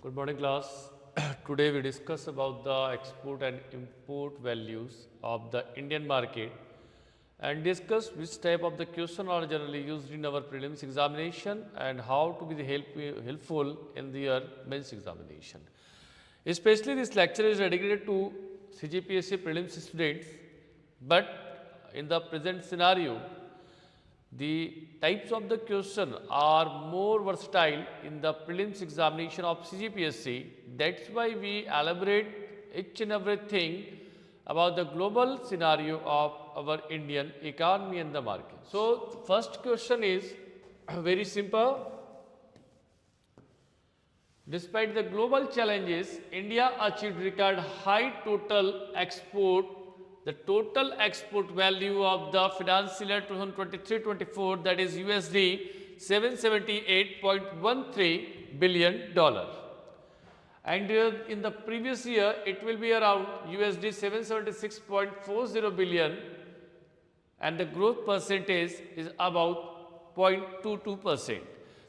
Good morning, class. Today we discuss about the export and import values of the Indian market and discuss which type of the question are generally used in our prelims examination and how to be helpful in their mains examination. Especially this lecture is dedicated to CGPSC prelims students, but in the present scenario, the types of the question are more versatile in the prelims examination of CGPSC. That's why we elaborate each and everything about the global scenario of our Indian economy and the market. So, first question is very simple. Despite the global challenges, India achieved record high total export. The total export value of the financial year 2023-24, that is USD 778.13 billion dollar. And in the previous year, it will be around USD 776.40 billion, and the growth percentage is about 0.22%.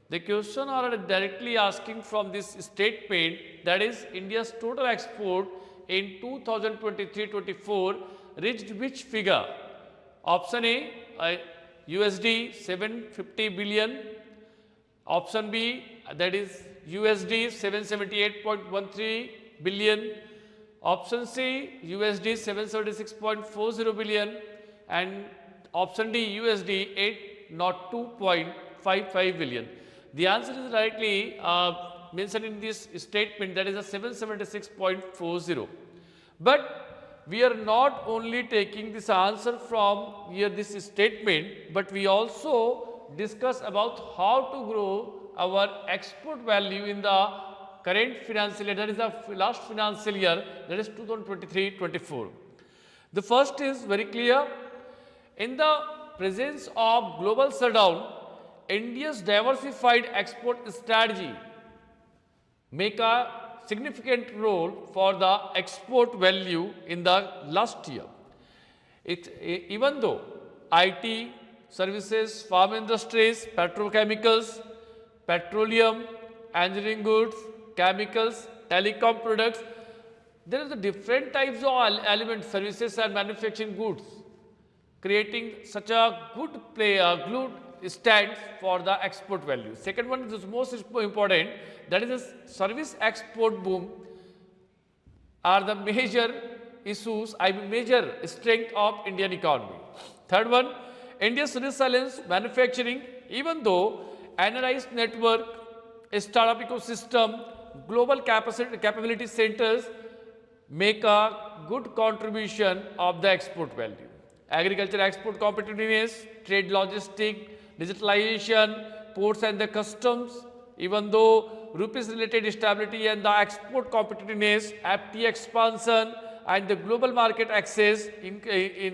The question are directly asking from this statement, that is India's total export in 2023-24 reached which figure? Option A, USD 750 billion. Option B, that is USD 778.13 billion. Option C, USD 776.40 billion. And option D, USD 802.55 billion. The answer is directly mentioned in this statement, that is a 776.40. But we are not only taking this answer from here this statement, but we also discuss about how to grow our export value in the current financial year, that is the last financial year, that is 2023-24. The first is very clear. In the presence of global shutdown, India's diversified export strategy make a significant role for the export value in the last year. Even though IT, services, farm industries, petrochemicals, petroleum, engineering goods, chemicals, telecom products, there are the different types of elements, services and manufacturing goods, creating such a good stands for the export value. Second one is most important, that is the service export boom are the major issues, major strength of Indian economy. Third one, India's resilience manufacturing, even though analyzed network, startup ecosystem, global capability centers make a good contribution of the export value. Agriculture export competitiveness, trade logistic, digitalization, ports and the customs, even though rupees related stability and the export competitiveness, FTA expansion and the global market access in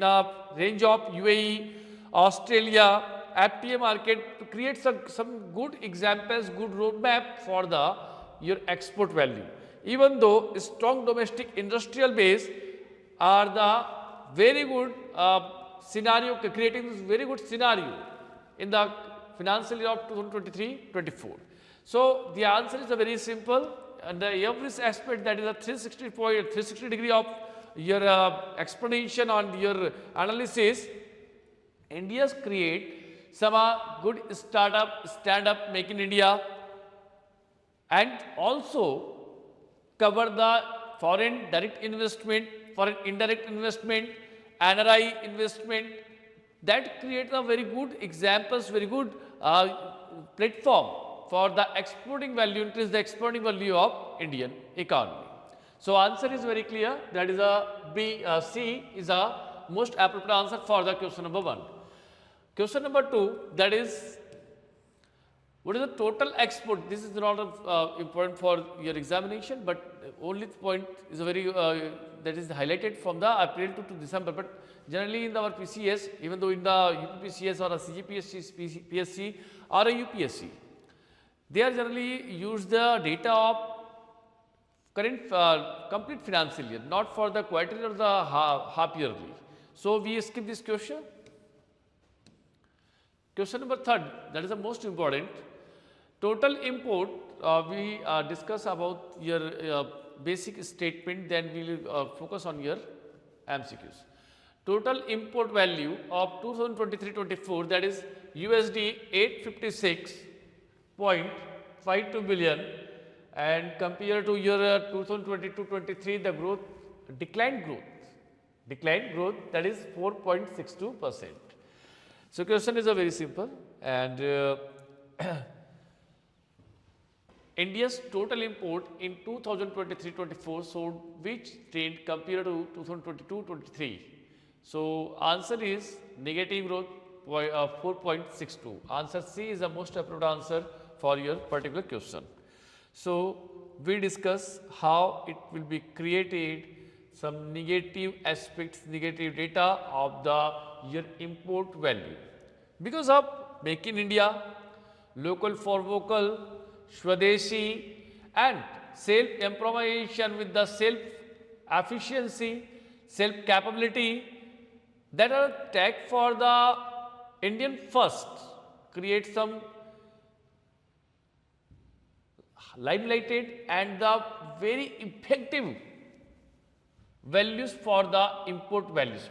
a range of UAE, Australia, FTA market creates some good examples, good roadmap for the your export value. Even though strong domestic industrial base are the very good scenario, creating this very good scenario in the financial year of 2023-24. So the answer is a very simple, and every aspect, that is a 360 degree of your explanation on your analysis. India's create some good startup, stand-up, make in India, and also cover the foreign direct investment, foreign indirect investment, NRI investment, that creates a very good examples, very good platform for the exporting value, increase the exporting value of Indian economy. So answer is very clear, that is C is a most appropriate answer for the question number 1. Question number 2, that is what is the total export? This is not important for your examination, but only point is a very that is highlighted from the April to December. But generally in our PCS, even though in the UPPCS or a CGPSC, PSC or a UPSC, they are generally use the data of current complete financial year, not for the quarterly or the half yearly. So we skip this question. Question number 3, that is the most important. Total import, we discuss about your basic statement, then we will focus on your MCQs. Total import value of 2023-24, that is USD 856.52 billion, and compared to your 2022-23, the growth declined growth, that is 4.62%. So question is a very simple, and India's total import in 2023-24 showed which trend compared to 2022-23? So answer is negative growth 4.62. Answer C is the most approved answer for your particular question. So we discuss how it will be created, some negative aspects, negative data of the your import value. Because of Make in India, local for vocal, Swadeshi, and self-improvisation with the self-efficiency, self-capability that are tagged for the Indian first, create some limelighted and the very effective values for the import values.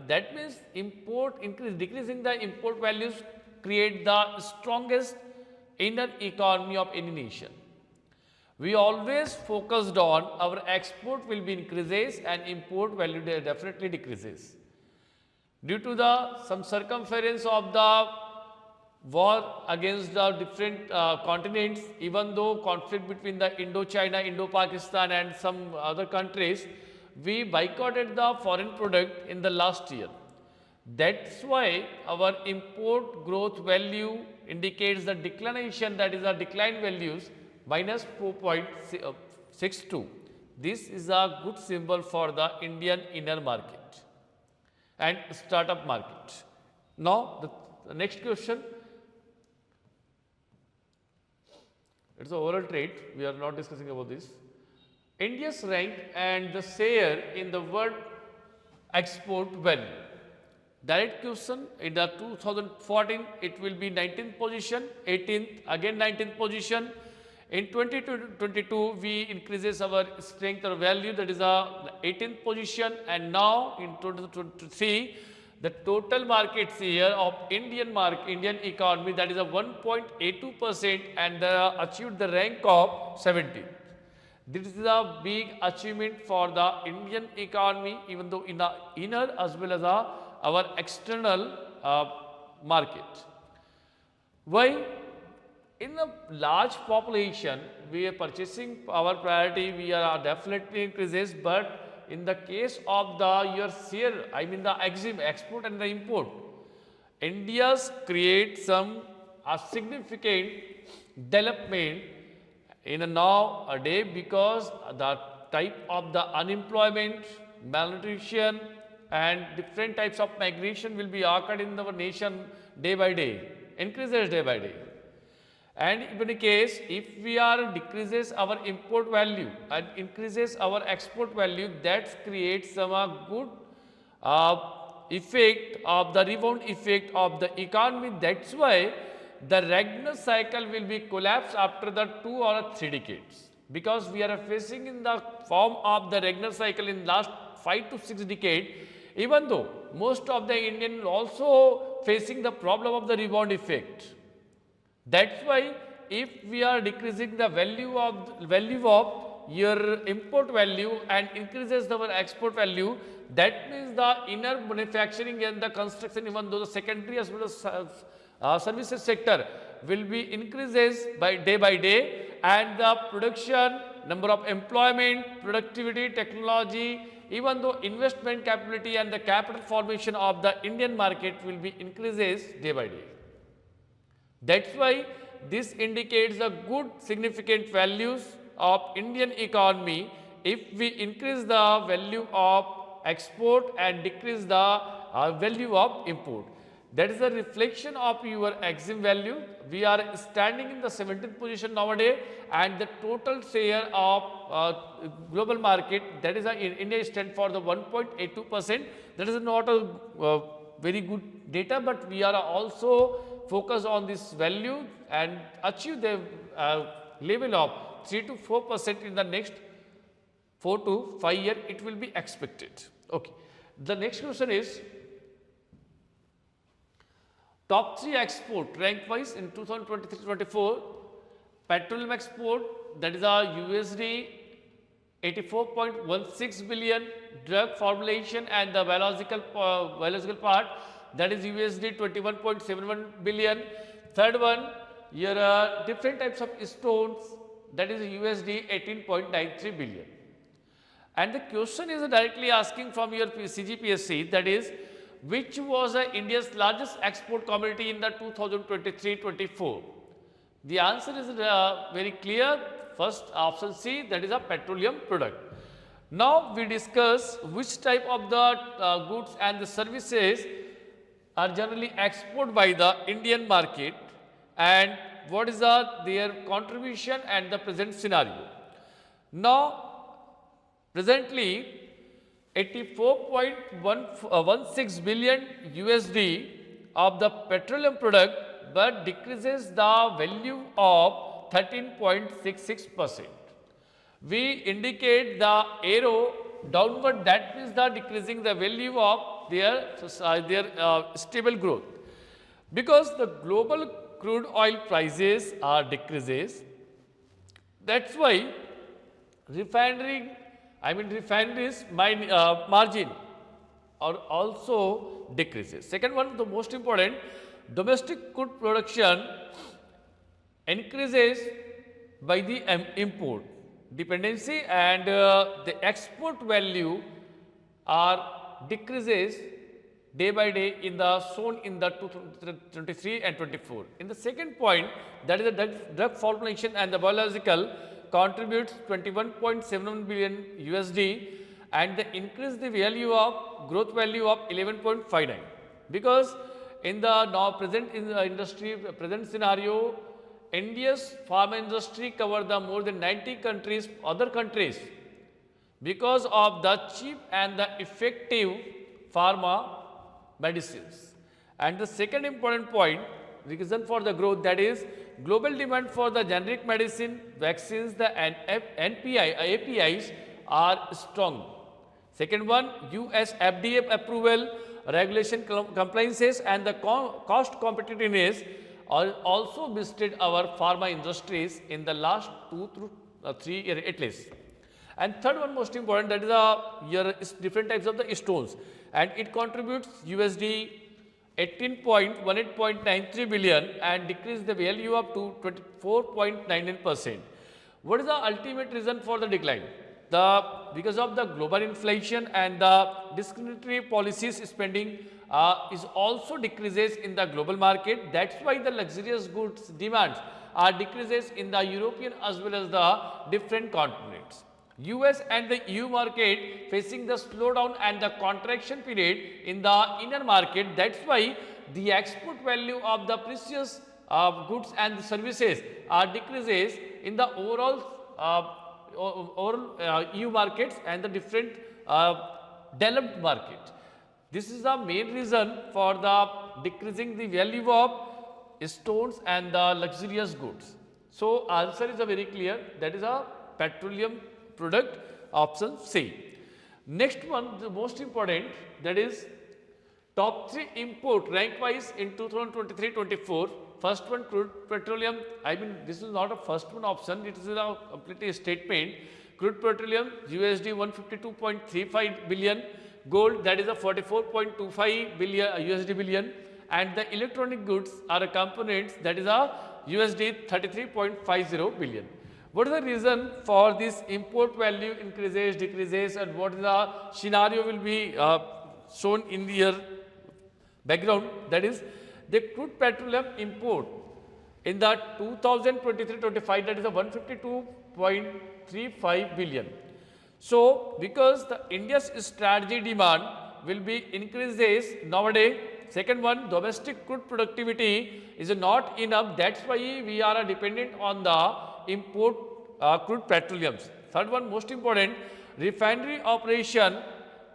That means decreasing the import values create the strongest inner economy of any nation. We always focused on our export will be increases and import value definitely decreases. Due to some circumference of the war against the different continents, even though conflict between the Indo-China, Indo-Pakistan and some other countries, we boycotted the foreign product in the last year. That's why our import growth value indicates the declination, that is the decline values minus 4.62. This is a good symbol for the Indian inner market and startup market. Now the next question, it's an oral trade, we are not discussing about this. India's rank and the share in the world export value. Direct question, in the 2014 it will be 19th position, 18th again 19th position. In 2022 we increases our strength or value, that is a 18th position, and now in 2023 the total market share of Indian economy, that is a 1.82%, and achieved the rank of 70th. This is a big achievement for the Indian economy, even though in the inner as well as our external market. Why? In a large population, we are purchasing our priority, we are definitely increases, but in the case of your share, I mean the export and the import, India's create some significant development in nowadays, because the type of the unemployment, malnutrition and different types of migration will be occurred in our nation day by day, increases day by day. And even in case if we are decreases our import value and increases our export value, that creates some good effect of the rebound effect of the economy. That's why the Regner cycle will be collapsed after the 2 or 3 decades, because we are facing in the form of the Regner cycle in last 5 to 6 decades, even though most of the Indian also facing the problem of the rebound effect. That's why if we are decreasing the value of your import value and increases our export value, that means the inner manufacturing and the construction, even though the secondary as well as services sector will be increases by day, and the production, number of employment, productivity, technology, even though investment capability and the capital formation of the Indian market will be increases day by day. That's why this indicates the good significant values of Indian economy if we increase the value of export and decrease the value of import. That is a reflection of your EXIM value. We are standing in the 17th position nowadays, and the total share of global market, that is India stand for the 1.82%. That is not a very good data, but we are also focus on this value and achieve the level of 3 to 4% in the next 4 to 5 years, it will be expected. Okay. The next question is top 3 export rank wise in 2023-24. Petroleum export, that is our USD 84.16 billion. Drug formulation and the biological part, that is USD 21.71 billion. Third one, your different types of stones, that is USD 18.93 billion. And the question is directly asking from your CGPSC, that is, which was India's largest export commodity in the 2023-24? The answer is very clear. First option C, that is a petroleum product. Now we discuss which type of the goods and the services are generally exported by the Indian market and what is their contribution and the present scenario. Now presently 84.16 billion USD of the petroleum product, but decreases the value of 13.66%. We indicate the arrow downward, that means the decreasing the value of their stable growth. Because the global crude oil prices are decreases, that's why refineries margin are also decreases. Second one, the most important, domestic crude production increases by the import dependency and the export value are decreases day by day in the shown in the 2023 and 24. In the second point, that is the drug formulation and the biological contributes 21.71 billion USD and the increase the value of growth value of 11.59, because in the now present in the industry present scenario, India's pharma industry cover the more than 90 countries, other countries, because of the cheap and the effective pharma medicines. And the second important point, reason for the growth, that is global demand for the generic medicine, vaccines, the APIs are strong. Second one, US FDA approval, regulation compliances and the cost competitiveness are also boosted our pharma industries in the last 2 to 3 years at least. And third one most important, that is your different types of the stones, and it contributes USD 18.18.93 billion and decrease the value up to 24.99%. What is the ultimate reason for the decline? Because of the global inflation and the discriminatory policies, spending is also decreases in the global market. That's why the luxurious goods demands are decreases in the European as well as the different continents. US and the EU market facing the slowdown and the contraction period in the inner market. That's why the export value of the precious goods and services are decreases in the overall EU markets and the different developed market. This is the main reason for the decreasing the value of stones and the luxurious goods. So answer is a very clear, that is a petroleum product, option C. Next one, the most important, that is top 3 import rank wise in 2023-24. First one, crude petroleum. This is not a first one option, it is a complete statement. Crude petroleum USD 152.35 billion, gold, that is a 44.25 billion USD billion, and the electronic goods are a components, that is a USD 33.50 billion. What is the reason for this import value increases, decreases, and what is the scenario will be shown in your background? That is the crude petroleum import in the 2023-25, that is a 152.35 billion. So because the India's strategy demand will be increases nowadays. Second one, domestic crude productivity is not enough. That's why we are dependent on the import crude petroleums. Third one, most important, refinery operation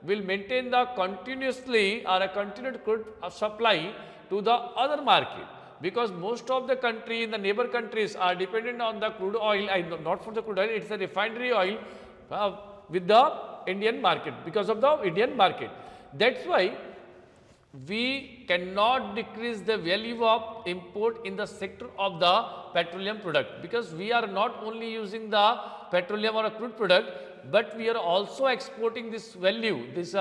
will maintain the continuously or a continued crude supply to the other market. because most of the country in the neighbor countries are dependent on the crude oil, not for the crude oil, it's a refinery oil with the Indian market, because of the Indian market. That's why we cannot decrease the value of import in the sector of the petroleum product, because we are not only using the petroleum or a crude product, but we are also exporting this value, this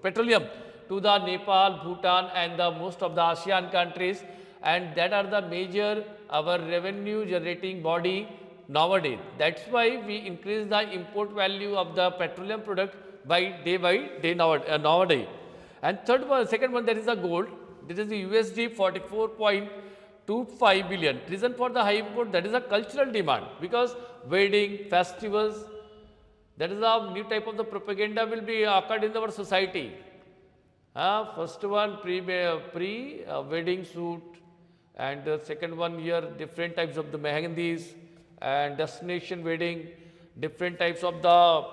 petroleum to the Nepal, Bhutan and the most of the ASEAN countries, and that are the major our revenue generating body nowadays. That's why we increase the import value of the petroleum product by day nowadays. And second one, that is the gold. This is the USD 44.25 billion. Reason for the high import, that is a cultural demand, because wedding, festivals, that is a new type of the propaganda will be occurred in our society. First one wedding shoot, and second one here different types of the mehendis and destination wedding, different types of the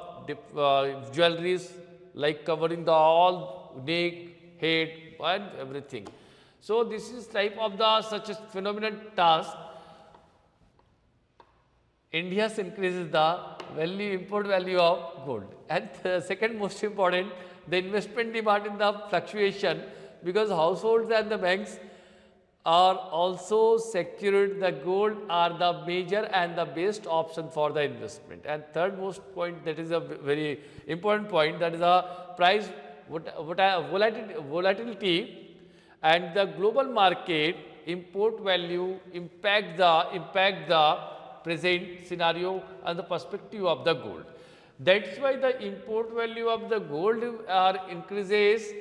jewelries like covering the all neck, head and everything. So this is type of the such a phenomenon task. India's increases the import value of gold. And second most important, the investment demand in the fluctuation, because households and the banks are also secured the gold are the major and the best option for the investment. And third most point, that is a very important point, that is the price volatility and the global market import value impact the present scenario and the perspective of the gold. That's why the import value of the gold increases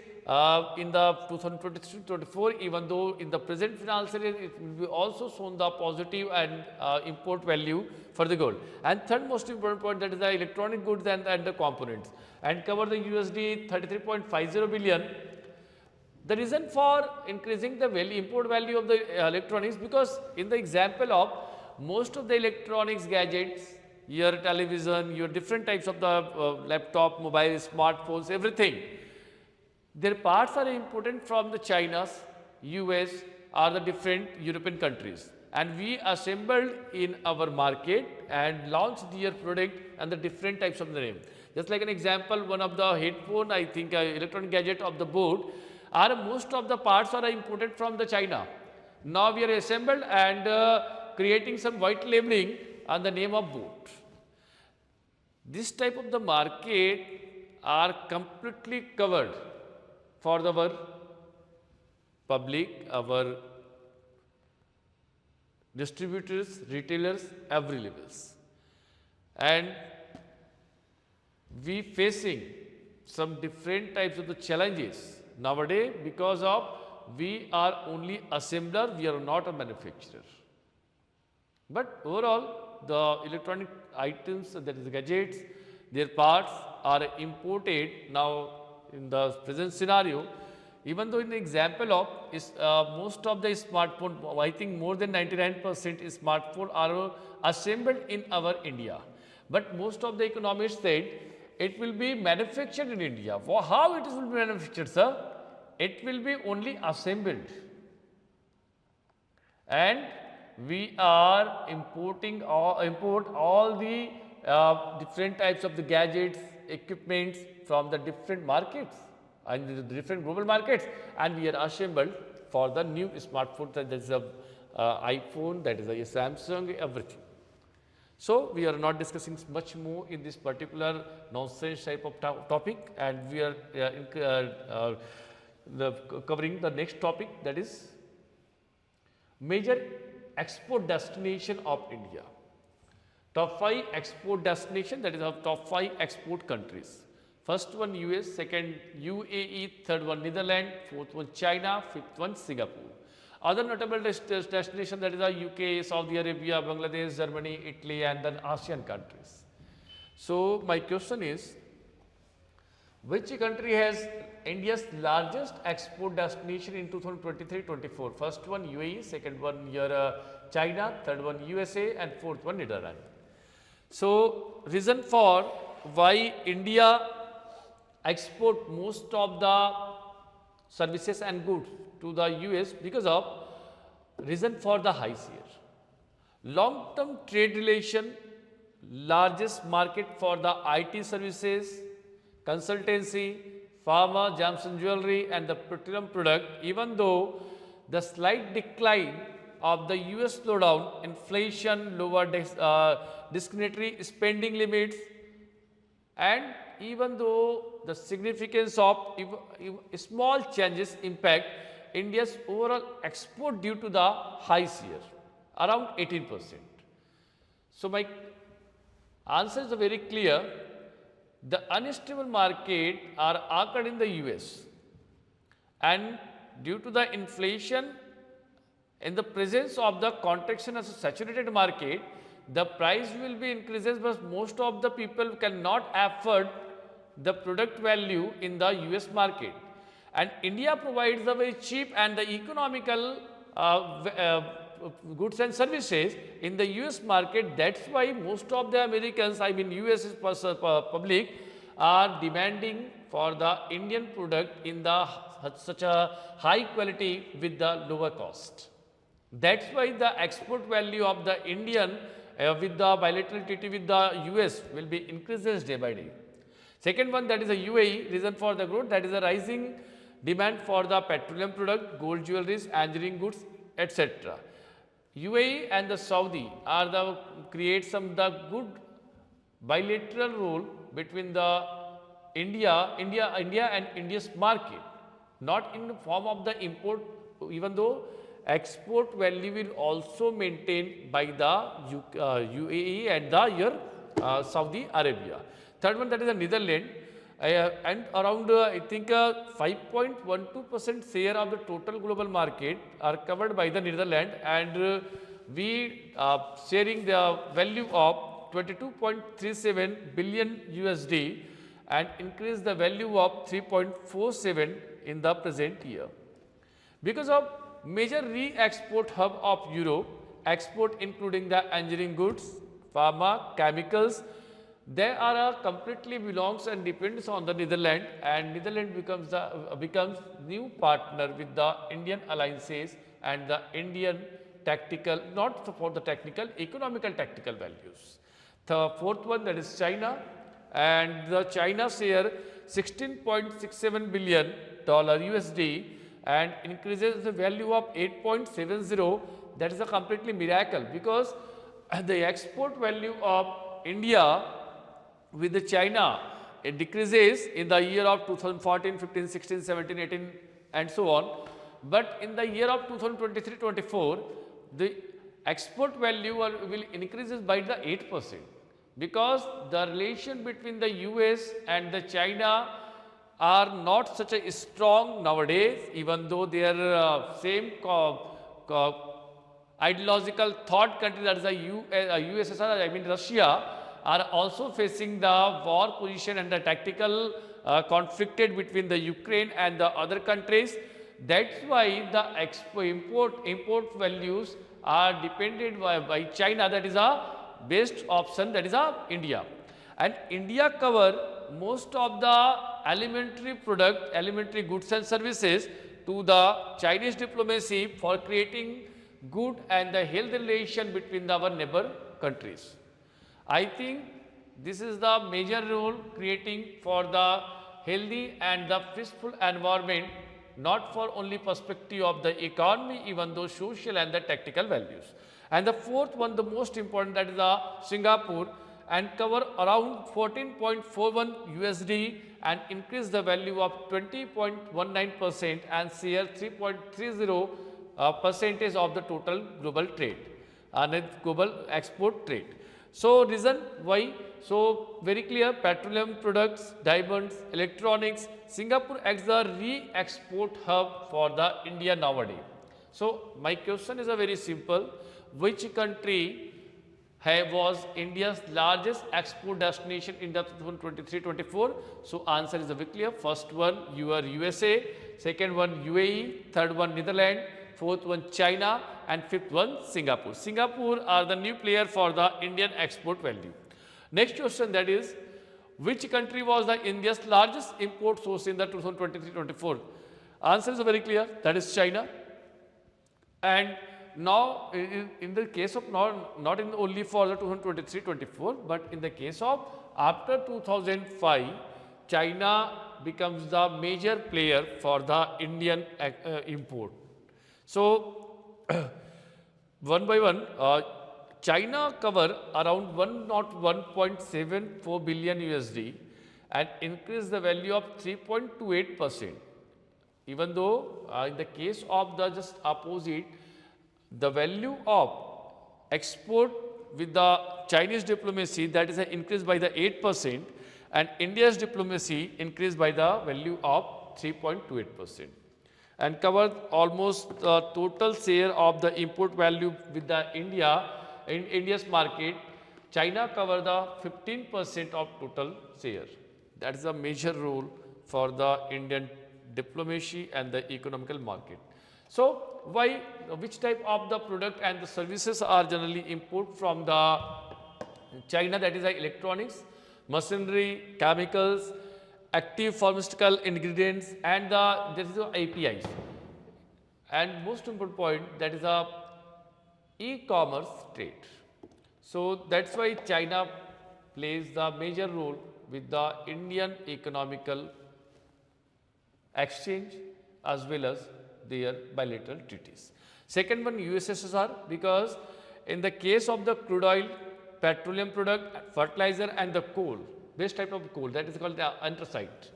in the 2023-24, even though in the present financial year it will be also shown the positive and import value for the gold. And third most important point, that is the electronic goods and the components, and cover the USD 33.50 billion. The reason for increasing the import value of the electronics, because in the example of most of the electronics gadgets, your television, your different types of the laptop, mobile, smartphones, everything, their parts are imported from the China's, US or the different European countries, and we assembled in our market and launched their product and the different types of the name. Just like an example, one of the headphone, I think electronic gadget of the board, are most of the parts are imported from the China. Now we are assembled and creating some white labeling on the name of boat. This type of the market are completely covered for our public, our distributors, retailers, every levels. And we facing some different types of the challenges nowadays, because of we are only assembler, we are not a manufacturer. But overall, the electronic items, that is the gadgets, their parts are imported now in the present scenario. Even though in the example of most of the smartphone, I think more than 99% smartphone are assembled in our India. But most of the economists said it will be manufactured in India. How it will be manufactured, sir? It will be only assembled. And we are import all the different types of the gadgets, equipments from the different markets and the different global markets, and we are assembled for the new smartphone, that is a iPhone, that is a Samsung, everything. So we are not discussing much more in this particular nonsense type of topic, and we are covering the next topic, that is major export destination of India. Top 5 export destination, that is of top 5 export countries. First one US, second UAE, third one Netherlands, fourth one China, fifth one Singapore. Other notable destination, that is the UK, Saudi Arabia, Bangladesh, Germany, Italy and then ASEAN countries. So my question is, which country has India's largest export destination in 2023-24? First one UAE, second one your China, third one USA and fourth one Netherlands. So reason for why India export most of the services and goods to the US, because of Reason for the high share. Long-term trade relation, largest market for the IT services, consultancy, pharma, gems and jewelry, and the petroleum product, even though the slight decline of the US slowdown, inflation, lower discretionary spending limits, and even though the significance of small changes impact India's overall export due to the high share, around 18%. So my answer is very clear. The unstable market are occurred in the US, and due to the inflation, in the presence of the contraction as a saturated market, the price will be increases, but most of the people cannot afford the product value in the US market. And India provides a very cheap and the economical goods and services in the US market. That's why most of the Americans, I mean US public, are demanding for the Indian product in the such a high quality with the lower cost. That's why the export value of the Indian with the bilateral treaty with the US will be increases day by day. Second one, that is the UAE, reason for the growth, that is a rising demand for the petroleum product, gold jewelries, engineering goods, etc. UAE and the Saudi are the create some the good bilateral role between the India and India's market, not in the form of the import, even though export value will also maintained by the UAE and the Saudi Arabia. Third one, that is the Netherlands, and around I think 5.12% share of the total global market are covered by the Netherlands, and we sharing the value of 22.37 billion USD and increase the value of 3.47 in the present year. Because of major re-export hub of Europe, export including the engineering goods, pharma, chemicals, they are completely belongs and depends on the Netherlands, and Netherlands becomes new partner with the Indian alliances and the Indian tactical, not for the technical, economical tactical values. The fourth one, that is China, and the China share $16.67 billion USD and increases the value of 8.70. That is a completely miracle, because the export value of India with the China, it decreases in the year of 2014, 15, 16, 17, 18 and so on. But in the year of 2023-24, the export value will increases by the 8%, because the relation between the US and the China are not such a strong nowadays, even though they are same ideological thought country, that is the USSR, I mean Russia, are also facing the war position and the tactical conflicted between the Ukraine and the other countries. That's why the import values are depended by China, that is a best option, that is India. And India cover most of the elementary goods and services to the Chinese diplomacy for creating good and the healthy relation between our neighbor countries. I think this is the major role creating for the healthy and the peaceful environment, not for only perspective of the economy, even though social and the tactical values. And the fourth one, the most important, that is the Singapore, and cover around 14.41 USD and increase the value of 20.19% and share 3.30 percentage of the total global trade and global export trade. So reason why? So very clear, petroleum products, diamonds, electronics, Singapore acts the re-export hub for the India nowadays. So my question is a very simple, which country was India's largest export destination in the 2023-24? So answer is very clear. First one, your USA, second one UAE, third one Netherlands, fourth one China, and fifth one Singapore. Singapore are the new player for the Indian export value. Next question, that is, which country was the India's largest import source in the 2023-24? Answer is very clear, that is China. And now in the case of not in only for the 2023-24, but in the case of after 2005, China becomes the major player for the Indian import. So one by one, China cover around 101.74 billion USD and increase the value of 3.28%. Even though in the case of the just opposite, the value of export with the Chinese diplomacy, that is an increase by the 8%, and India's diplomacy increased by the value of 3.28%, and covered almost the total share of the import value with the India in India's market. China cover the 15% of total share. That is a major role for the Indian diplomacy and the economical market. So why, which type of the product and the services are generally import from the China? That is like electronics, machinery, chemicals, active pharmaceutical ingredients, and there is the APIs. And most important point, that is a e-commerce trade. So that's why China plays the major role with the Indian economical exchange as well as their bilateral treaties. Second one, USSR, because in the case of the crude oil, petroleum product, fertilizer, and the coal, base type of coal, that is called the anthracite,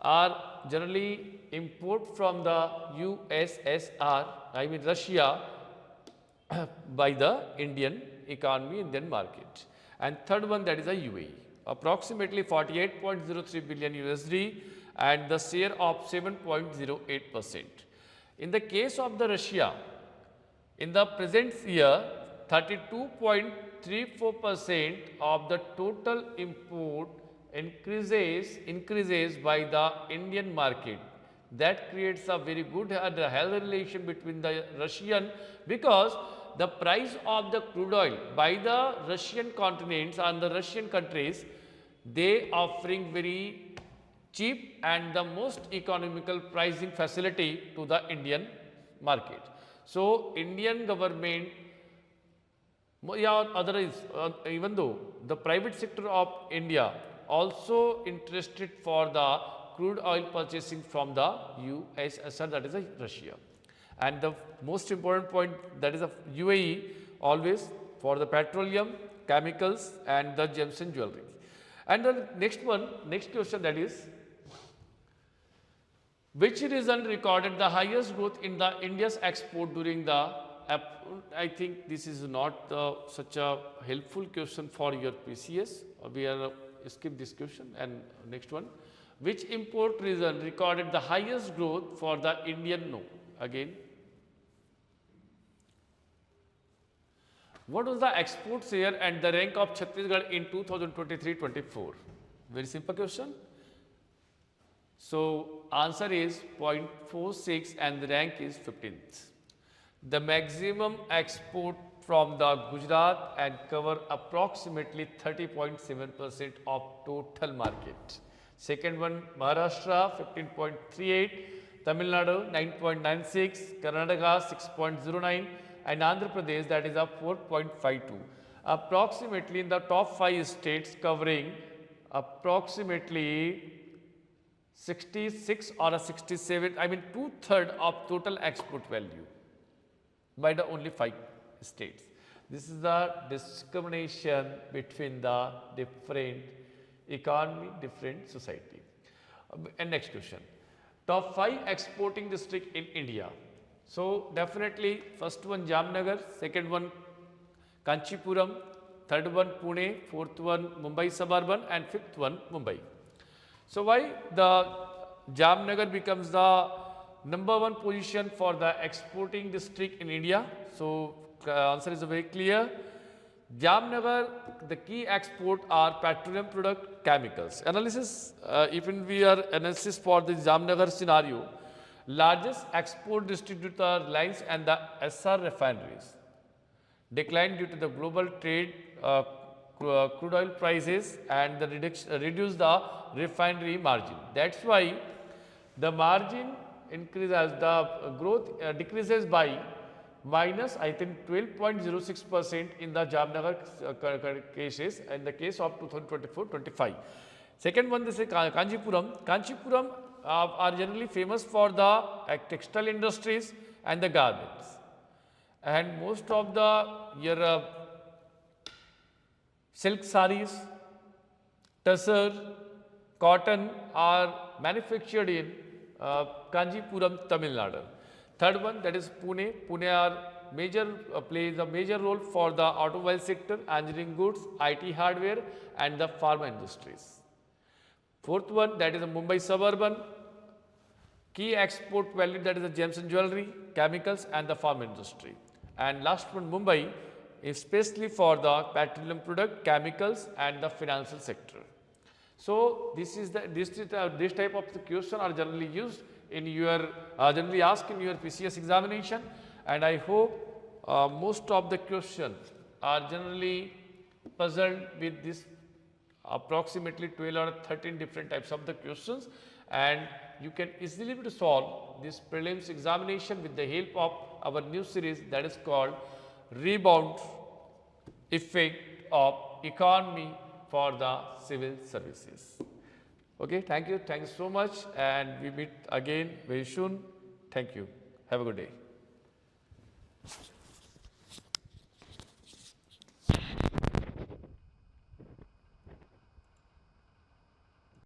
are generally import from the USSR, I mean Russia, by the Indian economy, Indian market. And third one, that is a UAE, approximately 48.03 billion USD and the share of 7.08%. In the case of the Russia, in the present year, 32.34% of the total import increases by the Indian market. That creates a very good and healthy relation between the Russian, because the price of the crude oil by the Russian continents and the Russian countries, they offering very cheap and the most economical pricing facility to the Indian market. So Indian government, even though the private sector of India also interested for the crude oil purchasing from the USSR, that is Russia. And the most important point, that is UAE, always for the petroleum, chemicals, and the gems and jewelry. And the next question, that is, which region recorded the highest growth in the India's export during the, I think this is not such a helpful question for your PCS. We are skip this question. And next one, which import region recorded the highest growth for the Indian? No, again. What was the export share and the rank of Chhattisgarh in 2023-24? Very simple question. So answer is 0.46 and the rank is 15th. The maximum export from the Gujarat and cover approximately 30.7% of total market. Second one, Maharashtra 15.38, Tamil Nadu 9.96, Karnataka 6.09, and Andhra Pradesh, that is a 4.52. Approximately in the top 5 states, covering approximately 66 or a 67, I mean 2/3 of total export value by the only 5 states. This is the discrimination between the different economy, different society. And next question, top 5 exporting district in India. So definitely first one Jamnagar, second one Kanchipuram, third one Pune, fourth one Mumbai suburban, and fifth one Mumbai. So why the Jamnagar becomes the #1 position for the exporting district in India? So answer is very clear. Jamnagar, the key export are petroleum product, chemicals. Analysis, even we are analysis for the Jamnagar scenario, largest export distributor lines and the SR refineries declined due to the global trade, crude oil prices, and the reduce the refinery margin. That's why the margin increases, the growth decreases by minus I think 12.06% in the Jamnagar cases in the case of 2024-25. Second one, this is Kanchipuram. Kanchipuram are generally famous for the textile industries and the garments. And most of the your silk sarees, tussar, cotton are manufactured in Kanchipuram, Tamil Nadu. Third one, that is Pune. Pune are plays a major role for the automobile sector, engineering goods, IT hardware and the pharma industries. Fourth one, that is the Mumbai suburban. Key export value, that is the gems and jewelry, chemicals and the farm industry. And last one, Mumbai, especially for the petroleum product, chemicals and the financial sector. So this type of the question are generally used in your generally asked in your PCS examination, and I hope most of the questions are generally puzzled with this approximately 12 or 13 different types of the questions, and you can easily be to solve this prelims examination with the help of our new series that is called Rebound Effect of Economy for the Civil Services. Okay, thank you so much, and we meet again very soon. Thank you. Have a good day.